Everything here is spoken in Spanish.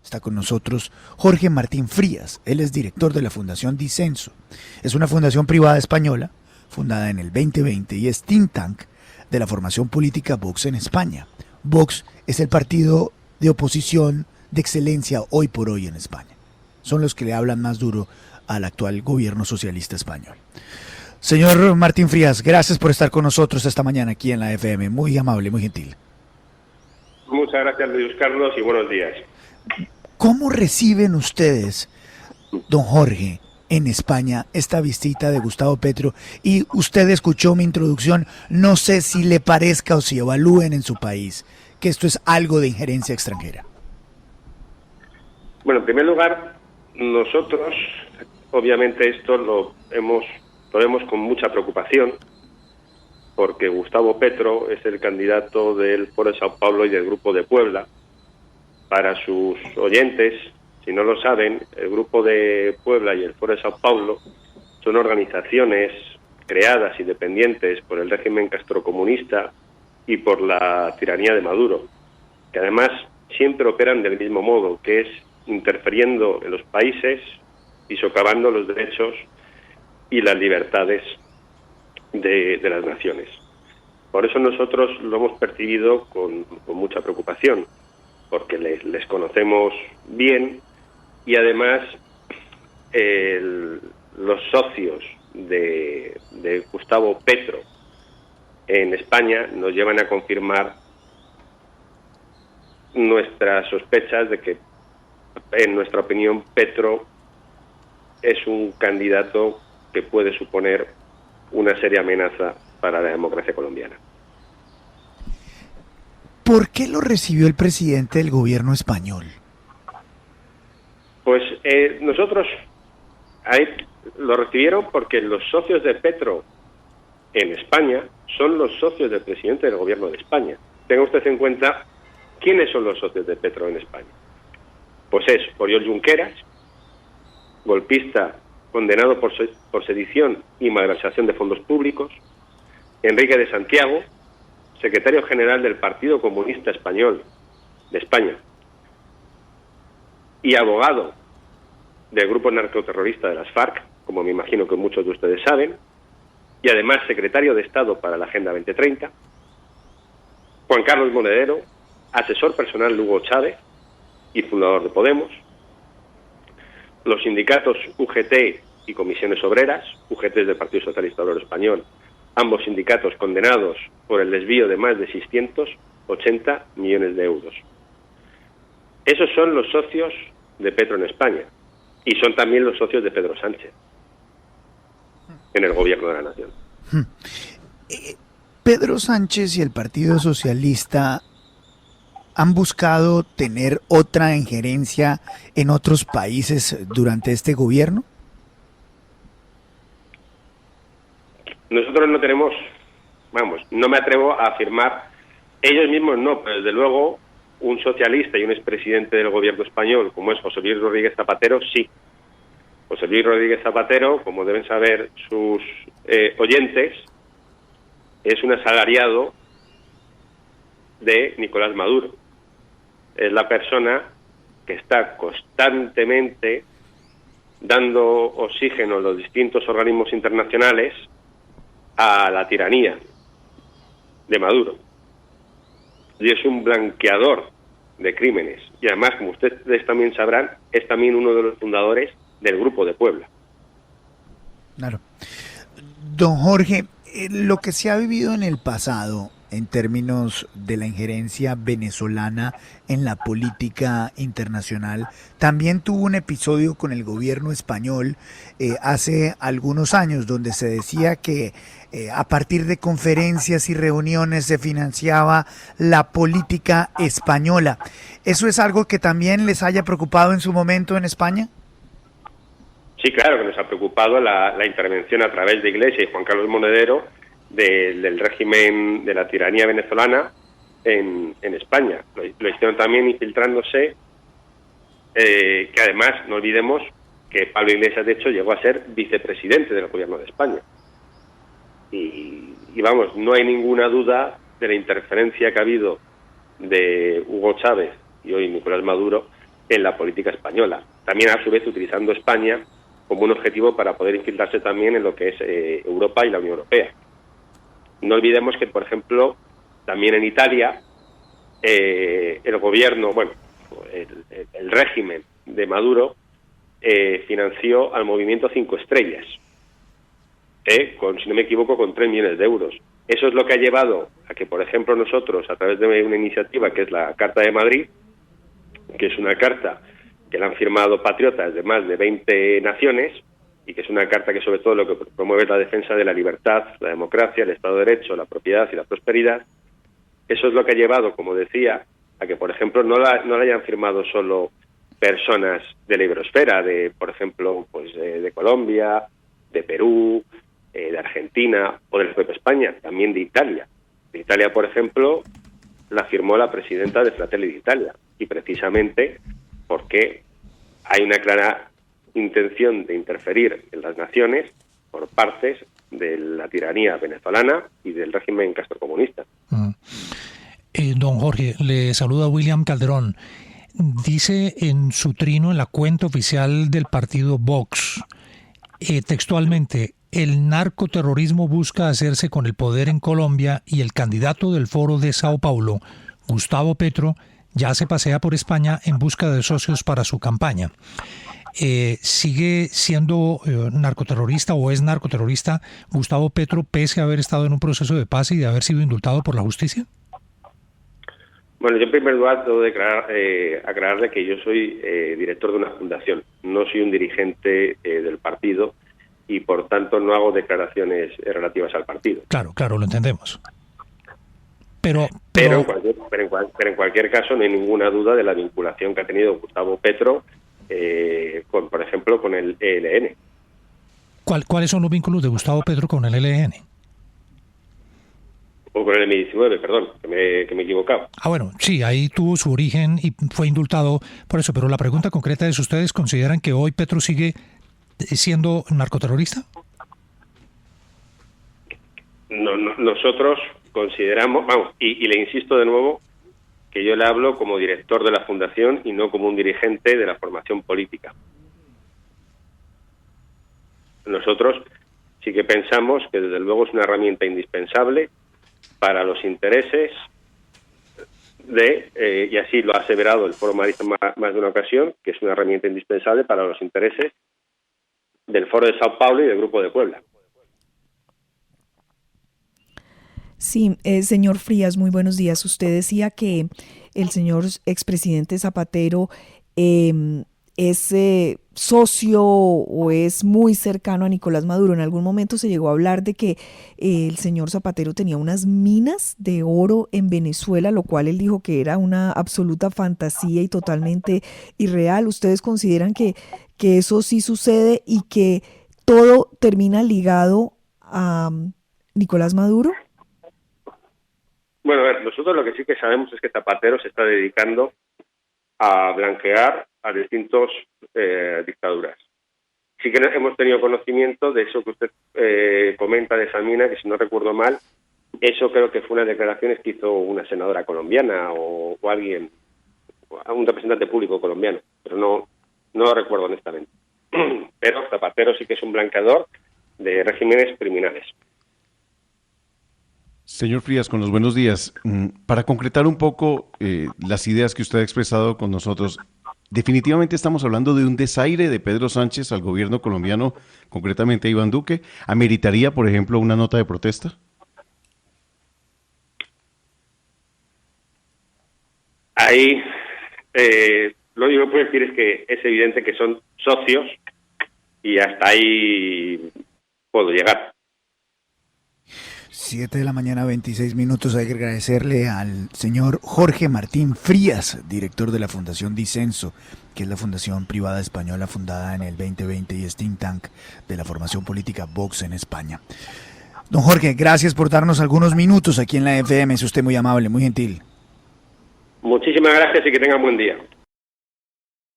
Está con nosotros Jorge Martín Frías. Él es director de la Fundación Disenso. Es una fundación privada española, fundada en el 2020 y es think tank de la formación política Vox en España. Vox es el partido de oposición de excelencia hoy por hoy en España. Son los que le hablan más duro al actual gobierno socialista español. Señor Martín Frías, gracias por estar con nosotros esta mañana aquí en la FM. Muy amable, muy gentil. Muchas gracias, Luis Carlos, y buenos días. ¿Cómo reciben ustedes, don Jorge, en España esta visita de Gustavo Petro? Y usted escuchó mi introducción, no sé si le parezca o si evalúen en su país que esto es algo de injerencia extranjera. Bueno, en primer lugar, nosotros, obviamente, esto lo vemos con mucha preocupación, porque Gustavo Petro es el candidato del Foro de Sao Paulo y del Grupo de Puebla. Para sus oyentes, si no lo saben, el Grupo de Puebla y el Foro de Sao Paulo son organizaciones creadas y dependientes por el régimen castrocomunista y por la tiranía de Maduro, que además siempre operan del mismo modo, que es interfiriendo en los países y socavando los derechos y las libertades de las naciones. Por eso nosotros lo hemos percibido con mucha preocupación, porque les conocemos bien y además los socios de Gustavo Petro en España nos llevan a confirmar nuestras sospechas de que, en nuestra opinión, Petro es un candidato que puede suponer una seria amenaza para la democracia colombiana. ¿Por qué lo recibió el presidente del gobierno español? Pues nosotros ahí lo recibieron porque los socios de Petro en España son los socios del presidente del gobierno de España. Tenga usted en cuenta quiénes son los socios de Petro en España. Pues es Oriol Junqueras, golpista condenado por sedición y malversación de fondos públicos; Enrique de Santiago, secretario general del Partido Comunista Español de España y abogado del grupo narcoterrorista de las FARC, como me imagino que muchos de ustedes saben, y además secretario de Estado para la Agenda 2030; Juan Carlos Monedero, asesor personal de Hugo Chávez y fundador de Podemos; los sindicatos UGT y Comisiones Obreras, UGT es del Partido Socialista Obrero Español, ambos sindicatos condenados por el desvío de más de 680 millones de euros. Esos son los socios de Petro en España y son también los socios de Pedro Sánchez en el gobierno de la nación. Pedro Sánchez y el Partido Socialista han buscado tener otra injerencia en otros países durante este gobierno. Nosotros no tenemos, no me atrevo a afirmar, ellos mismos no, pero desde luego un socialista y un expresidente del gobierno español, como es José Luis Rodríguez Zapatero, sí. José Luis Rodríguez Zapatero, como deben saber sus oyentes, es un asalariado de Nicolás Maduro. Es la persona que está constantemente dando oxígeno a los distintos organismos internacionales a la tiranía de Maduro. Y es un blanqueador de crímenes. Y además, como ustedes también sabrán, es también uno de los fundadores del Grupo de Puebla. Claro. Don Jorge, lo que se ha vivido en el pasado en términos de la injerencia venezolana en la política internacional, también tuvo un episodio con el gobierno español hace algunos años, donde se decía que a partir de conferencias y reuniones se financiaba la política española. ¿Eso es algo que también les haya preocupado en su momento en España? Sí, claro que nos ha preocupado la intervención a través de Iglesia y Juan Carlos Monedero del régimen de la tiranía venezolana en España. Lo hicieron también infiltrándose, que además no olvidemos que Pablo Iglesias, de hecho, llegó a ser vicepresidente del gobierno de España. Y vamos, no hay ninguna duda de la interferencia que ha habido de Hugo Chávez y hoy Nicolás Maduro en la política española. También, a su vez, utilizando España como un objetivo para poder infiltrarse también en lo que es Europa y la Unión Europea. No olvidemos que, por ejemplo, también en Italia, el gobierno, bueno, el régimen de Maduro financió al movimiento 5 Estrellas, con, si no me equivoco, con 3 millones de euros. Eso es lo que ha llevado a que, por ejemplo, nosotros, a través de una iniciativa que es la Carta de Madrid, que es una carta que la han firmado patriotas de más de 20 naciones, y que es una carta que sobre todo lo que promueve es la defensa de la libertad, la democracia, el Estado de Derecho, la propiedad y la prosperidad. Eso es lo que ha llevado, como decía, a que, por ejemplo, no la hayan firmado solo personas de la iberosfera, de, por ejemplo, pues de Colombia, de Perú, de Argentina o de la propia España, también de Italia. De Italia, por ejemplo, la firmó la presidenta de Fratelli d'Italia, y precisamente porque hay una clara intención de interferir en las naciones por partes de la tiranía venezolana y del régimen castrocomunista. Don Jorge, le saluda William Calderón. Dice en su trino, en la cuenta oficial del partido Vox, textualmente: el narcoterrorismo busca hacerse con el poder en Colombia y el candidato del Foro de Sao Paulo, Gustavo Petro, ya se pasea por España en busca de socios para su campaña. ¿Sigue siendo narcoterrorista o es narcoterrorista Gustavo Petro pese a haber estado en un proceso de paz y de haber sido indultado por la justicia? Bueno, yo en primer lugar debo aclararle que yo soy director de una fundación, no soy un dirigente del partido y por tanto no hago declaraciones relativas al partido. Claro, lo entendemos. Pero en cualquier caso no hay ninguna duda de la vinculación que ha tenido Gustavo Petro, por ejemplo, con el ELN. ¿Cuáles son los vínculos de Gustavo Petro con el ELN? O con el M19, perdón, que me he equivocado. Bueno, sí, ahí tuvo su origen y fue indultado por eso, pero la pregunta concreta es: ¿ustedes consideran que hoy Petro sigue siendo narcoterrorista? No, nosotros consideramos, y le insisto de nuevo, que yo le hablo como director de la fundación y no como un dirigente de la formación política. Nosotros sí que pensamos que desde luego es una herramienta indispensable para los intereses y así lo ha aseverado el Foro Madrid más de una ocasión, que es una herramienta indispensable para los intereses del Foro de Sao Paulo y del Grupo de Puebla. Sí, señor Frías, muy buenos días. Usted decía que el señor expresidente Zapatero es socio o es muy cercano a Nicolás Maduro. En algún momento se llegó a hablar de que el señor Zapatero tenía unas minas de oro en Venezuela, lo cual él dijo que era una absoluta fantasía y totalmente irreal. ¿Ustedes consideran que eso sí sucede y que todo termina ligado a Nicolás Maduro? Bueno, a ver, nosotros lo que sí que sabemos es que Zapatero se está dedicando a blanquear a distintos dictaduras. Sí que hemos tenido conocimiento de eso que usted comenta de esa mina, que si no recuerdo mal, eso creo que fue unas declaraciones que hizo una senadora colombiana o alguien, un representante público colombiano, pero no lo recuerdo honestamente. Pero Zapatero sí que es un blanqueador de regímenes criminales. Señor Frías, con los buenos días. Para concretar un poco las ideas que usted ha expresado con nosotros, definitivamente estamos hablando de un desaire de Pedro Sánchez al gobierno colombiano, concretamente a Iván Duque. ¿Ameritaría, por ejemplo, una nota de protesta? Ahí, lo único que puedo decir es que es evidente que son socios y hasta ahí puedo llegar. 7 de la mañana, 26 minutos. Hay que agradecerle al señor Jorge Martín Frías, director de la Fundación Disenso, que es la fundación privada española fundada en el 2020 y es think tank de la formación política Vox en España. Don Jorge, gracias por darnos algunos minutos aquí en la FM. Es usted muy amable, muy gentil. Muchísimas gracias y que tengan buen día.